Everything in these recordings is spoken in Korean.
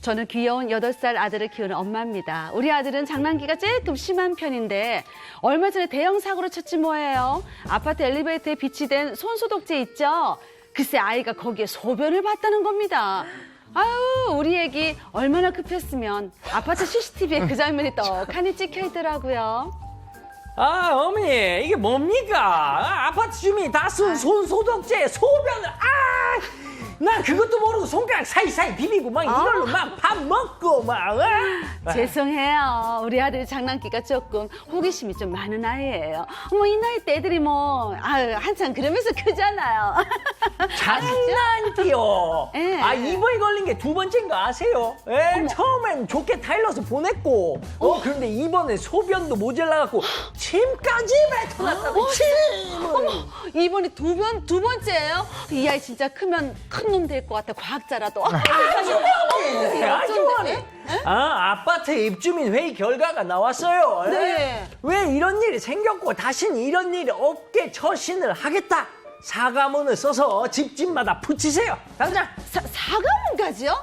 저는 귀여운 8살 아들을 키우는 엄마입니다. 우리 아들은 장난기가 조금 심한 편인데 얼마 전에 대형 사고를 쳤지 뭐예요. 아파트 엘리베이터에 비치된 손소독제 있죠? 글쎄 아이가 거기에 소변을 봤다는 겁니다. 아유 우리 애기 얼마나 급했으면 아파트 CCTV에 그 장면이 떡하니 찍혀 있더라고요. 아, 어머니, 이게 뭡니까? 아파트 주민이 다 쓴 손소독제, 소변을, 난 그것도 모르고 손가락 사이사이 비비고 막 이걸로 막 밥 먹고 막. 죄송해요. 우리 아들이 장난기가 조금 호기심이 좀 많은 아이예요. 뭐 이 나이 때 애들이 뭐 한참 그러면서 크잖아요. 장난기요. 예. 이번에 걸린 게 2번째인 거 아세요? 처음엔 좋게 타일러서 보냈고, 그런데 이번에 소변도 모자라갖고 침까지 뱉어놨다고, 침을. 이번이 두 번째예요? 이 아이 진짜 크면 큰 놈 될 것 같아. 과학자라도. 아주머니. 아파트 입주민 회의 결과가 나왔어요. 네. 왜 이런 일이 생겼고 다시는 이런 일이 없게 처신을 하겠다. 사과문을 써서 집집마다 붙이세요. 당장. 사과문까지요?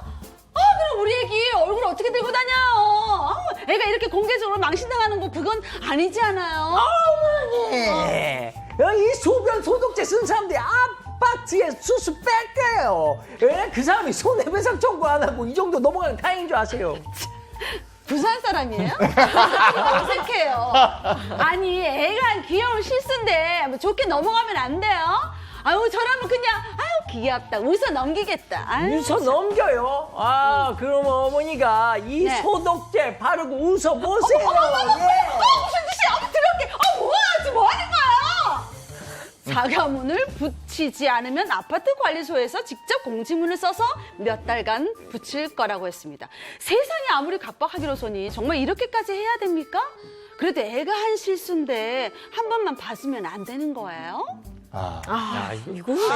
그럼 우리 애기 얼굴 어떻게 들고 다녀요? 애가 이렇게 공개적으로 망신당하는 거 그건 아니지 않아요? 어머니. 이 소변 소독제 쓴 사람들이 아파트에 수수 뺄게요. 그 사람이 손해배상 청구 안 하고 이 정도 넘어가는 다행인 줄 아세요? 부산 사람이에요? 어색해요. 아니 애가 한 귀여운 실수인데 뭐 좋게 넘어가면 안 돼요? 저라면 그냥 귀엽다 웃어 넘기겠다. 웃어 넘겨요? 그럼 어머니가 이 네. 소독제 바르고 웃어 보세요. 무슨 짓이야? 들어올게. 뭐 하는 거야? 사과문을 붙이지 않으면 아파트 관리소에서 직접 공지문을 써서 몇 달간 붙일 거라고 했습니다. 세상이 아무리 각박하기로서니 정말 이렇게까지 해야 됩니까? 그래도 애가 한 실수인데 한 번만 봐주면 안 되는 거예요?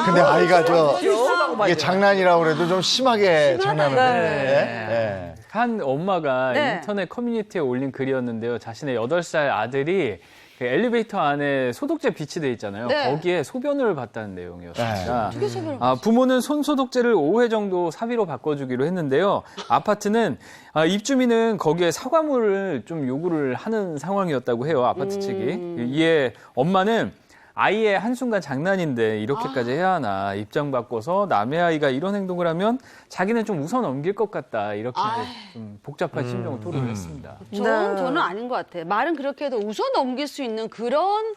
근데 아이가 실수라고 이게 장난이라고 그래도 좀 심하게 장난을 네. 했네. 한 엄마가 네. 인터넷 커뮤니티에 올린 글이었는데요. 자신의 8살 아들이 그 엘리베이터 안에 소독제 비치돼 있잖아요. 네. 거기에 소변을 봤다는 내용이었습니다. 어떻게 소변을 부모는 손소독제를 5회 정도 사비로 바꿔주기로 했는데요. 아파트는 입주민은 거기에 사과물을 좀 요구를 하는 상황이었다고 해요. 아파트 측이. 이에 엄마는 아이의 한순간 장난인데 이렇게까지 해야 하나, 입장 바꿔서 남의 아이가 이런 행동을 하면 자기는 좀 웃어 넘길 것 같다, 이렇게 좀 복잡한 심정을 토로를 했습니다. 저는 아닌 것 같아요. 말은 그렇게 해도 웃어 넘길 수 있는 그런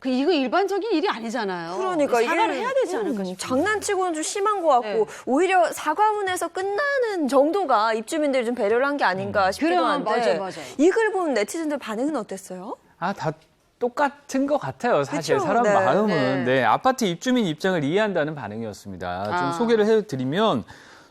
이거 일반적인 일이 아니잖아요. 그러니까 사과를 이게, 해야 되지 않을까 싶어요. 장난치고는 좀 심한 것 같고 네. 오히려 사과문에서 끝나는 정도가 입주민들이 좀 배려를 한 게 아닌가 싶기도 그럼, 한데 맞아요. 이 글 본 네티즌들 반응은 어땠어요? 다 똑같은 것 같아요. 사실 그쵸? 사람 네. 마음은. 네, 아파트 입주민 입장을 이해한다는 반응이었습니다. 좀 소개를 해드리면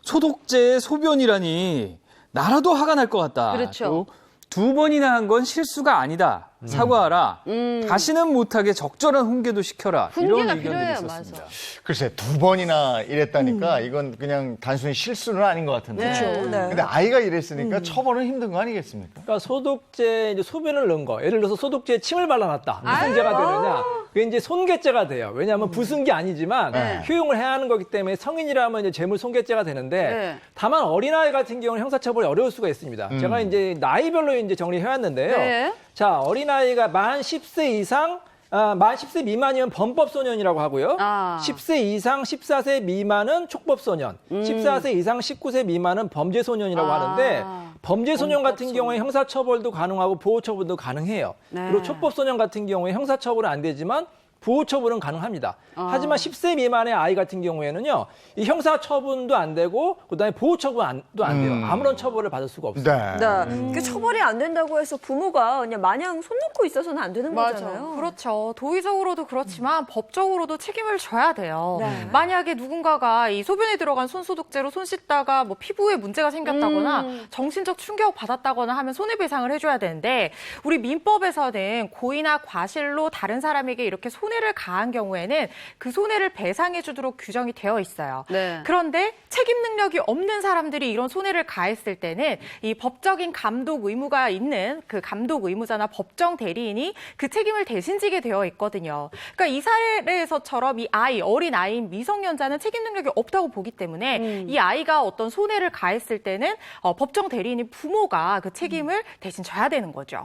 소독제의 소변이라니 나라도 화가 날 것 같다. 그렇죠. 또 2번이나 한 건 실수가 아니다. 사과하라. 다시는 못하게 적절한 훈계도 시켜라. 훈계가 이런 의견들이 필요해요. 있었습니다. 맞아. 글쎄 2번이나 이랬다니까 이건 그냥 단순히 실수는 아닌 것 같은데. 그렇죠. 네. 근데 아이가 이랬으니까 처벌은 힘든 거 아니겠습니까? 그러니까 소독제 이제 소변을 넣은 거, 예를 들어서 소독제에 침을 발라놨다. 무슨 죄가 되느냐? 그게 이제 손괴죄가 돼요. 왜냐하면 부순 게 아니지만 효용을 해야 하는 거기 때문에 성인이라면 이제 재물 손괴죄가 되는데 네. 다만 어린아이 같은 경우는 형사처벌이 어려울 수가 있습니다. 제가 이제 나이별로 이제 정리해왔는데요. 네. 자, 어린아이가 만 10세 이상, 만 10세 미만이면 범법소년이라고 하고요. 10세 이상 14세 미만은 촉법소년, 14세 이상 19세 미만은 범죄소년이라고 하는데 범죄소년 같은 경우에 형사처벌도 가능하고 보호처분도 가능해요. 네. 그리고 촉법소년 같은 경우에 형사처벌은 안 되지만 보호처분은 가능합니다. 하지만 10세 미만의 아이 같은 경우에는요, 이 형사처분도 안 되고, 그다음에 보호처분도 안 돼요. 아무런 처벌을 받을 수가 없어요. 네. 그 처벌이 안 된다고 해서 부모가 그냥 마냥 손 놓고 있어서는 안 되는 거잖아요. 그렇죠. 도의적으로도 그렇지만 법적으로도 책임을 져야 돼요. 네. 만약에 누군가가 이 소변에 들어간 손소독제로 손 씻다가 뭐 피부에 문제가 생겼다거나 정신적 충격 받았다거나 하면 손해배상을 해줘야 되는데 우리 민법에서는 고의나 과실로 다른 사람에게 이렇게 손해 손해를 가한 경우에는 그 손해를 배상해 주도록 규정이 되어 있어요. 네. 그런데 책임 능력이 없는 사람들이 이런 손해를 가했을 때는 이 법적인 감독 의무가 있는 그 감독 의무자나 법정 대리인이 그 책임을 대신 지게 되어 있거든요. 그러니까 이 사례에서처럼 이 어린 아이인 미성년자는 책임 능력이 없다고 보기 때문에 이 아이가 어떤 손해를 가했을 때는 법정 대리인인 부모가 그 책임을 대신 져야 되는 거죠.